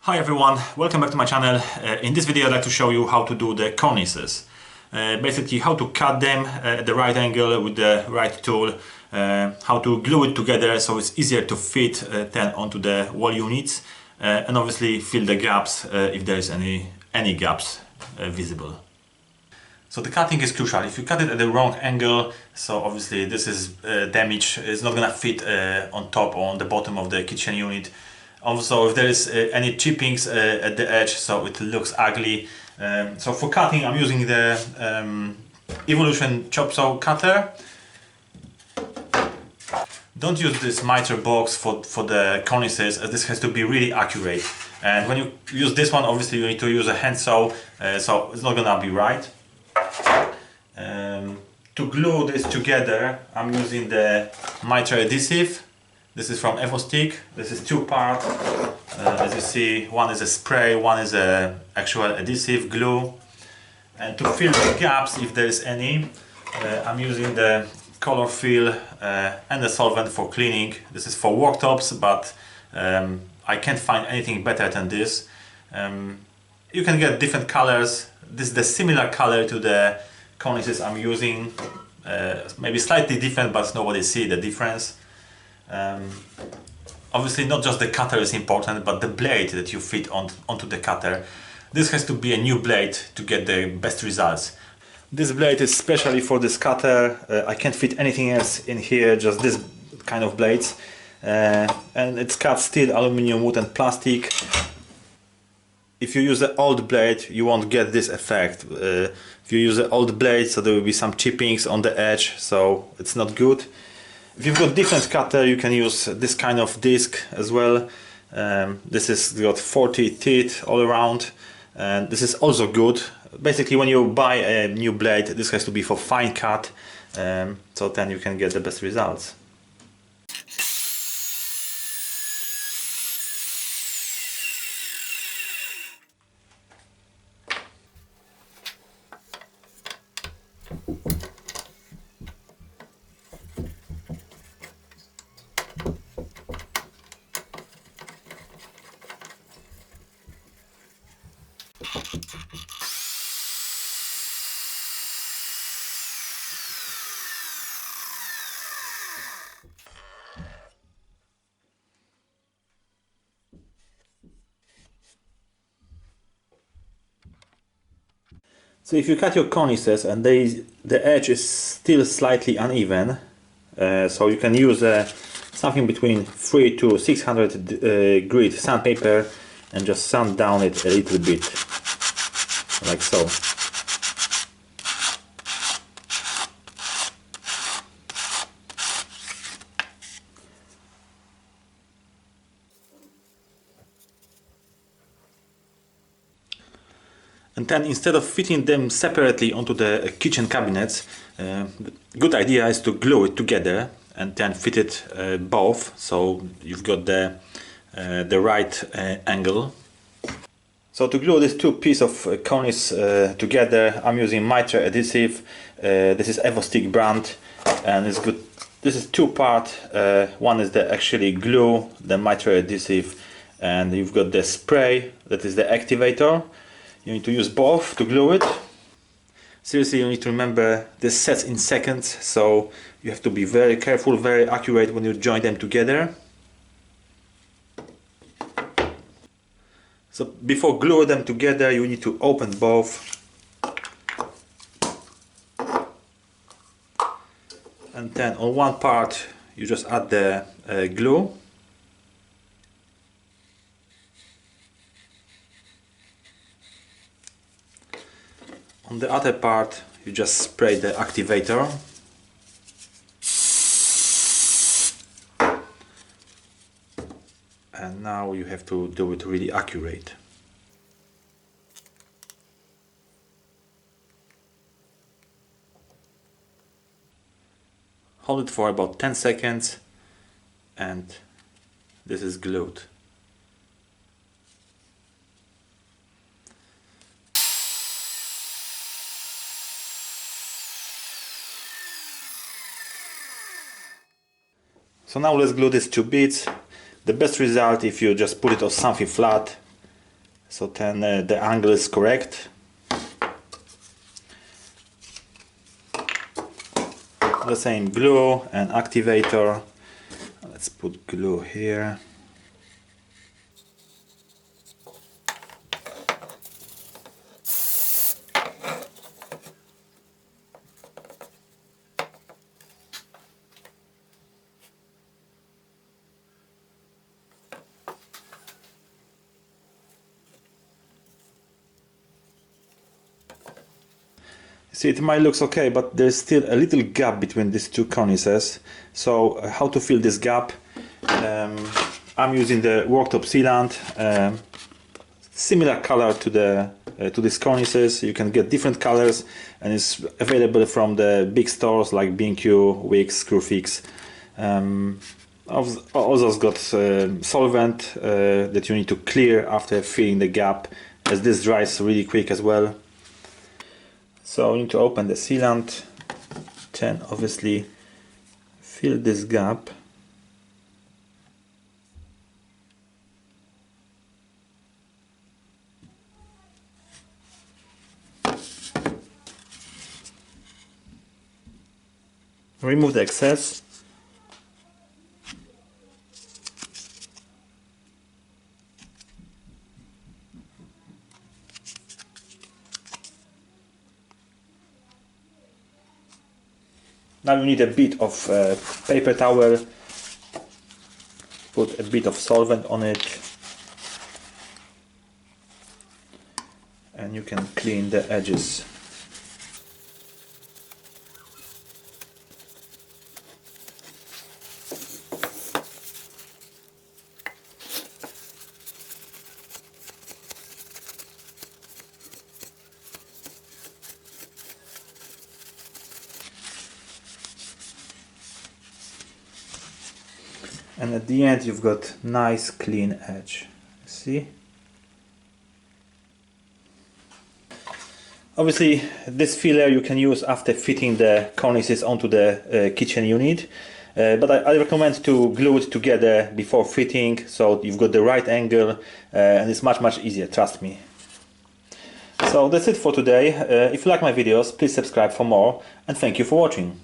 Hi everyone, welcome back to my channel. In this video I'd like to show you how to do the cornices. Basically how to cut them at the right angle with the right tool, how to glue it together so it's easier to fit then onto the wall units, and obviously fill the gaps if there is any gaps visible. So the cutting is crucial. If you cut it at the wrong angle, so obviously this is damage, it's not gonna fit on top or on the bottom of the kitchen unit. Also, if there is any chippings at the edge, so it looks ugly. So for cutting, I'm using the Evolution chop saw cutter. Don't use this mitre box for the cornices, as this has to be really accurate. And when you use this one, obviously you need to use a hand saw, so it's not gonna be right. To glue this together, I'm using the mitre adhesive. This is from Sevenoaks. This is two-part. As you see, one is a spray, one is a actual adhesive glue. And to fill the gaps, if there is any, I'm using the color fill and the solvent for cleaning. This is for worktops, but I can't find anything better than this. You can get different colors. This is the similar color to the cornices I'm using. Maybe slightly different, but nobody see the difference. Obviously not just the cutter is important, but the blade that you fit onto the cutter. This has to be a new blade to get the best results. This blade is specially for this cutter. I can't fit anything else in here, just this kind of blades. And it's cut steel, aluminium, wood and plastic. If you use the old blade, you won't get this effect. If you use the old blade, so there will be some chippings on the edge, so it's not good. If you've got different cutter, you can use this kind of disc as well. This has got 40 teeth all around, and this is also good. Basically, when you buy a new blade, this has to be for fine cut, so then you can get the best results. So if you cut your cornices and the edge is still slightly uneven, so you can use something between 300 to 600 grit sandpaper and just sand down it a little bit, like so. And then instead of fitting them separately onto the kitchen cabinets, the good idea is to glue it together and then fit it both, so you've got the right angle. So to glue these two pieces of cornice together, I'm using mitre adhesive. This is Sevenoaks brand, and it's good. This is two-part. One is the actually glue, the mitre adhesive, and you've got the spray, that is the activator. You need to use both to glue it. Seriously, you need to remember this sets in seconds, so you have to be very careful, very accurate when you join them together. So before gluing them together, you need to open both. And then on one part, you just add the glue. On the other part, you just spray the activator. And now you have to do it really accurate. Hold it for about 10 seconds and this is glued. So now let's glue these two bits. The best result if you just put it on something flat so then the angle is correct. The same glue and activator. Let's put glue here. See, it might look okay, but there's still a little gap between these two cornices. So how to fill this gap? I'm using the worktop sealant, similar color to the to these cornices. You can get different colors, and it's available from the big stores like B&Q, Wix, Screwfix. Also got solvent that you need to clear after filling the gap, as this dries really quick as well. So you need to open the sealant, then obviously fill this gap. Remove the excess. Now you need a bit of paper towel, put a bit of solvent on it, and you can clean the edges. And at the end you've got nice clean edge. See? Obviously this filler you can use after fitting the cornices onto the kitchen unit, but I recommend to glue it together before fitting, so you've got the right angle, and it's much easier, trust me. So that's it for today. If you like my videos, please subscribe for more, and thank you for watching.